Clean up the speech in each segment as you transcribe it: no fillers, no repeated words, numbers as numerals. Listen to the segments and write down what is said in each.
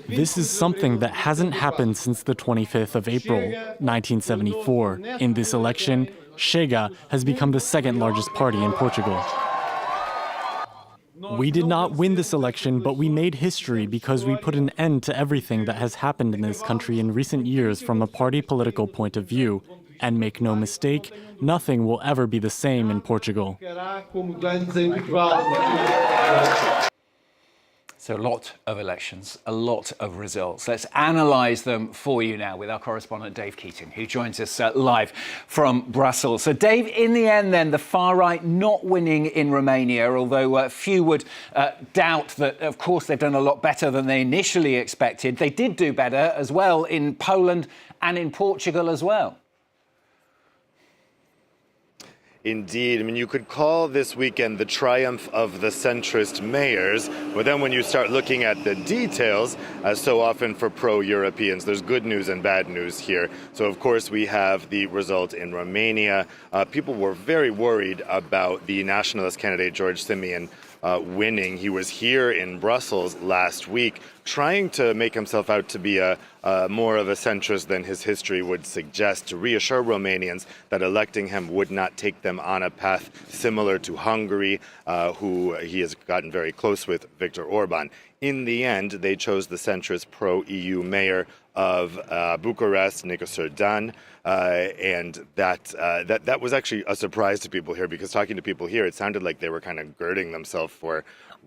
This is something that hasn't happened since the 25th of April, 1974. In this election, Chega has become the second largest party in Portugal. We did not win this election, but we made history because we put an end to everything that has happened in this country in recent years from a party political point of view. And make no mistake, nothing will ever be the same in Portugal. So a lot of elections, a lot of results. Let's analyse them for you now with our correspondent Dave Keating, who joins us live from Brussels. So Dave, in the end then, the far right not winning in Romania, although few would doubt that, of course, they've done a lot better than they initially expected. They did do better as well in Poland and in Portugal as well. Indeed. I mean, you could call this weekend the triumph of the centrist mayors, but then when you start looking at the details, as so often for pro-Europeans, there's good news and bad news here. So, of course, we have the result in Romania. People were very worried about the nationalist candidate, George Simion, winning. He was here in Brussels last week trying to make himself out to be more of a centrist than his history would suggest, to reassure Romanians that electing him would not take them on a path similar to Hungary, who he has gotten very close with, Viktor Orban. In the end, they chose the centrist pro-EU mayor of Bucharest, Nicu Surdan, and that was actually a surprise to people here, because talking to people here, it sounded like they were kind of girding themselves for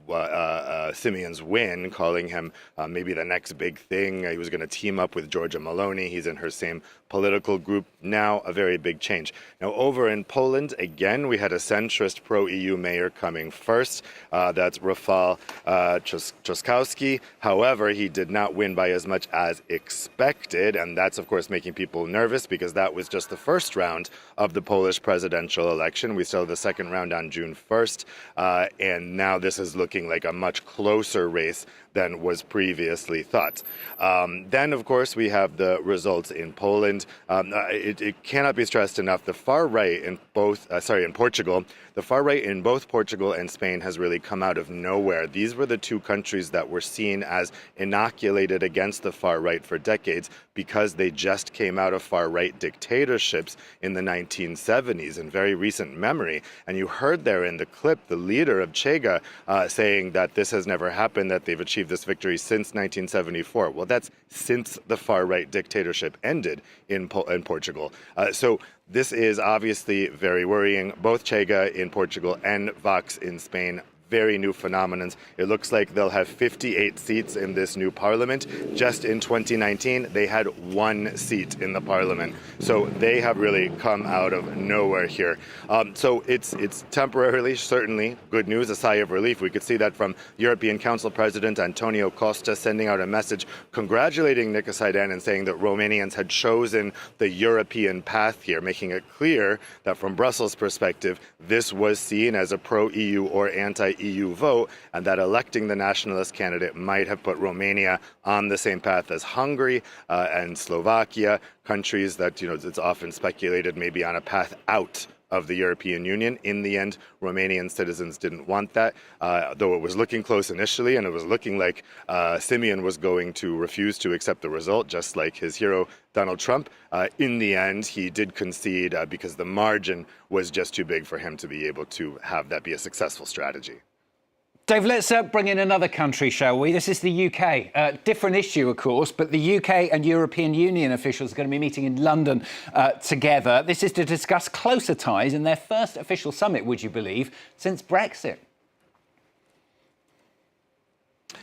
Simion's win, calling him maybe the next big thing. He was going to team up with Giorgia Meloni. He's in her same political group. Now a very big change. Now over in Poland, again, we had a centrist pro-EU mayor coming first. That's Rafał Trzaskowski. However, he did not win by as much as expected, and that's, of course, making people nervous, because that was just the first round of the Polish presidential election. We still have the second round on June 1st, and now this is looking like a much closer race than was previously thought. Then, of course, we have the results in Poland. It cannot be stressed enough. The far right in Portugal, the far right in both Portugal and Spain has really come out of nowhere. These were the two countries that were seen as inoculated against the far right for decades, because they just came out of far right dictatorships in the 1970s in very recent memory. And you heard there in the clip the leader of Chega saying that this has never happened, that they've achieved this victory since 1974. Well, that's since the far right dictatorship ended in Portugal. So this is obviously very worrying. Both Chega in Portugal and Vox in Spain, very new phenomenons. It looks like they'll have 58 seats in this new parliament. Just in 2019, they had 1 seat in the parliament. So they have really come out of nowhere here. So it's temporarily, certainly, good news, a sigh of relief. We could see that from European Council President Antonio Costa sending out a message congratulating Nicu Surdan and saying that Romanians had chosen the European path here, making it clear that from Brussels' perspective, this was seen as a pro-EU or anti-EU vote, and that electing the nationalist candidate might have put Romania on the same path as Hungary and Slovakia, countries that, it's often speculated may be on a path out of the European Union. In the end, Romanian citizens didn't want that, though it was looking close initially, and it was looking like Simion was going to refuse to accept the result, just like his hero Donald Trump. In the end, he did concede because the margin was just too big for him to be able to have that be a successful strategy. Dave, let's bring in another country, shall we? This is the UK. Different issue, of course, but the UK and European Union officials are going to be meeting in London together. This is to discuss closer ties in their first official summit, would you believe, since Brexit.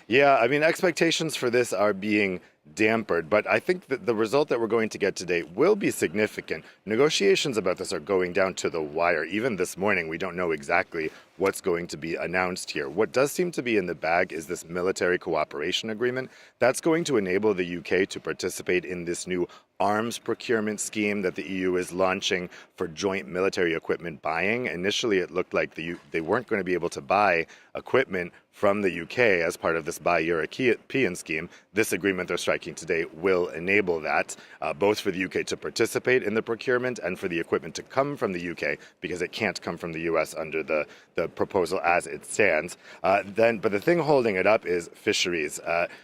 Yeah, I mean, expectations for this are being dampered, but I think that the result that we're going to get today will be significant. Negotiations about this are going down to the wire. Even this morning, we don't know exactly what's going to be announced here. What does seem to be in the bag is this military cooperation agreement. That's going to enable the UK to participate in this new arms procurement scheme that the EU is launching for joint military equipment buying. Initially, it looked like they weren't going to be able to buy equipment from the UK as part of this Buy European scheme. This agreement they're striking striking today will enable that, both for the UK to participate in the procurement and for the equipment to come from the UK, because it can't come from the US under the proposal as it stands. But the thing holding it up is fisheries.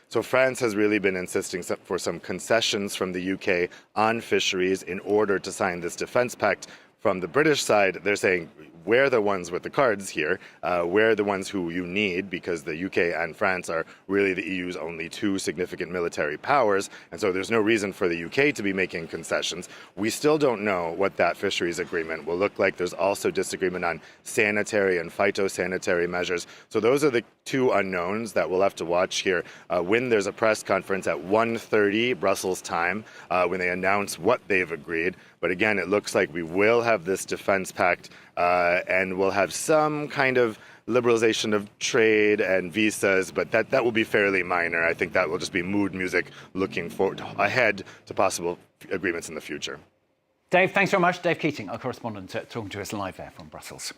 So France has really been insisting for some concessions from the UK on fisheries in order to sign this defence pact. From the British side, they're saying, we're the ones with the cards here. We're the ones who you need, because the UK and France are really the EU's only two significant military powers. And so there's no reason for the UK to be making concessions. We still don't know what that fisheries agreement will look like. There's also disagreement on sanitary and phytosanitary measures. So those are the two unknowns that we'll have to watch here when there's a press conference at 1:30 Brussels time, when they announce what they've agreed. But again, it looks like we will have this defense pact, and we'll have some kind of liberalization of trade and visas, but that will be fairly minor. I think that will just be mood music looking forward ahead to possible agreements in the future. Dave, thanks very much. Dave Keating, our correspondent, talking to us live there from Brussels.